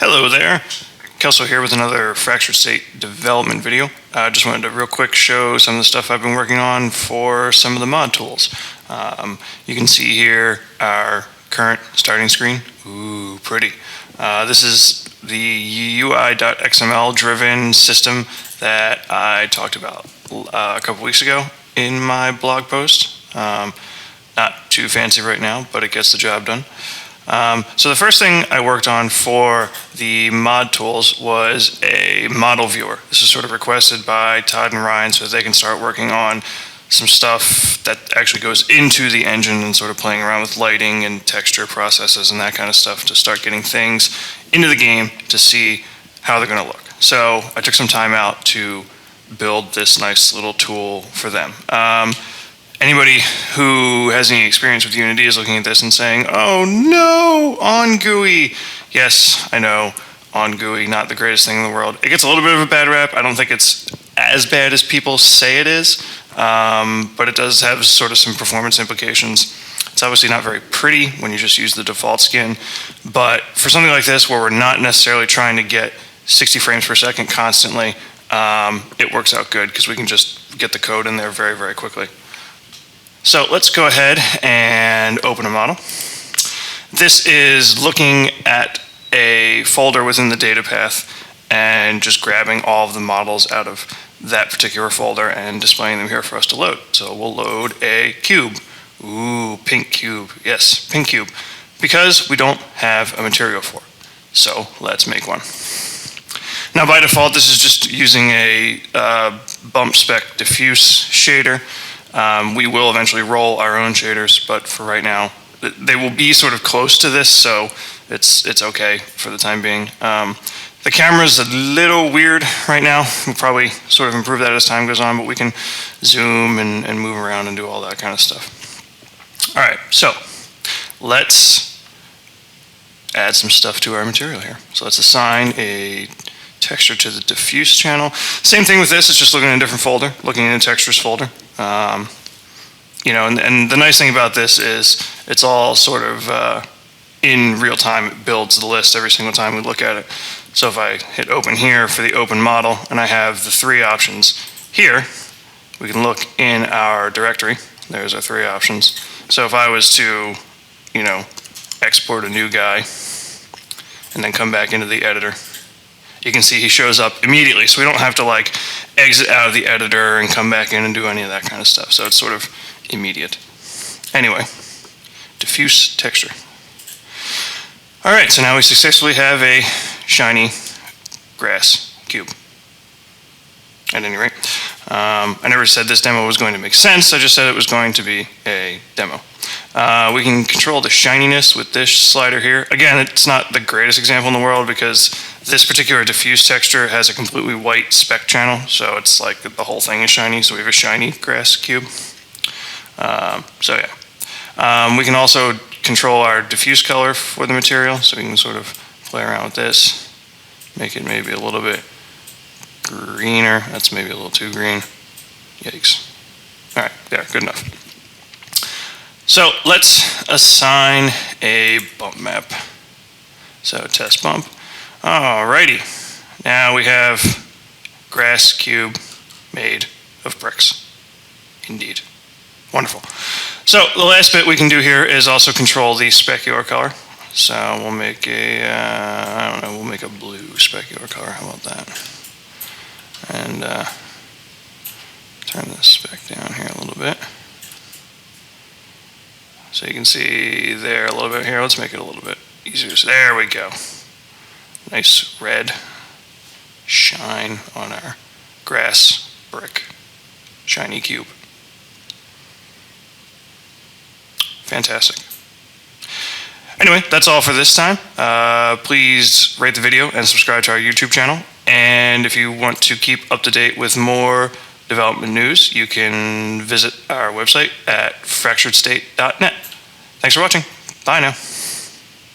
Hello there, Kelso here with another fractured state development video. I just wanted to real quick show some of the stuff I've been working on for some of the mod tools. You can see here our current starting screen. Ooh, pretty. This is the UI.xml driven system that I talked about a couple weeks ago in my blog post. Not too fancy right now, but it gets the job done. So the first thing I worked on for the mod tools was a model viewer. This is sort of requested by Todd and Ryan so they can start working on some stuff that actually goes into the engine and sort of playing around with lighting and texture processes and that kind of stuff to start getting things into the game to see how they're going to look. So I took some time out to build this nice little tool for them. Anybody who has any experience with Unity is looking at this and saying, oh no, on GUI. Yes, I know, on GUI, not the greatest thing in the world. It gets a little bit of a bad rap. I don't think it's as bad as people say it is, but it does have sort of some performance implications. It's obviously not very pretty when you just use the default skin, but for something like this where we're not necessarily trying to get 60 frames per second constantly, it works out good because we can just get the code in there very, very quickly. So let's go ahead and open a model. This is looking at a folder within the data path and just grabbing all of the models out of that particular folder and displaying them here for us to load. So we'll load a cube. Ooh, pink cube. Yes, pink cube. Because we don't have a material for it. So let's make one. Now by default, this is just using a bump spec diffuse shader. We will eventually roll our own shaders, but for right now, they will be sort of close to this, so it's okay for the time being. The camera's a little weird right now. We'll probably sort of improve that as time goes on, but we can zoom and move around and do all that kind of stuff. All right, so let's add some stuff to our material here. So let's assign a texture to the diffuse channel. Same thing with this, it's just looking in a different folder, looking in a textures folder. You know, and the nice thing about this is it's all sort of in real time. It builds the list every single time we look at it. So if I hit open here for the open model and I have the three options here, we can look in our directory. There's our three options. So if I was to, you know, export a new guy and then come back into the editor, you can see he shows up immediately, so we don't have to like exit out of the editor and come back in and do any of that kind of stuff. So it's sort of immediate. Anyway, diffuse texture. All right, so now we successfully have a shiny grass cube. At any rate, I never said this demo was going to make sense. I just said it was going to be a demo. We can control the shininess with this slider here. Again, it's not the greatest example in the world because this particular diffuse texture has a completely white speck channel, so it's like the whole thing is shiny, so we have a shiny grass cube. So yeah. We can also control our diffuse color for the material, so we can sort of play around with this, make it maybe a little bit greener. That's maybe a little too green. Yikes. All right, there, good enough. So let's assign a bump map. So test bump. Alrighty. Now we have grass cube made of bricks. Indeed. Wonderful. So the last bit we can do here is also control the specular color. So we'll make a, I don't know, we'll make a blue specular color. How about that? And turn this spec down here a little bit. So you can see there a little bit here. Let's make it a little bit easier. So there we go. Nice red shine on our grass brick shiny cube. Fantastic. Anyway, that's all for this time. Please rate the video and subscribe to our YouTube channel. And if you want to keep up to date with more development news, you can visit our website at fracturedstate.net. Thanks for watching. Bye now.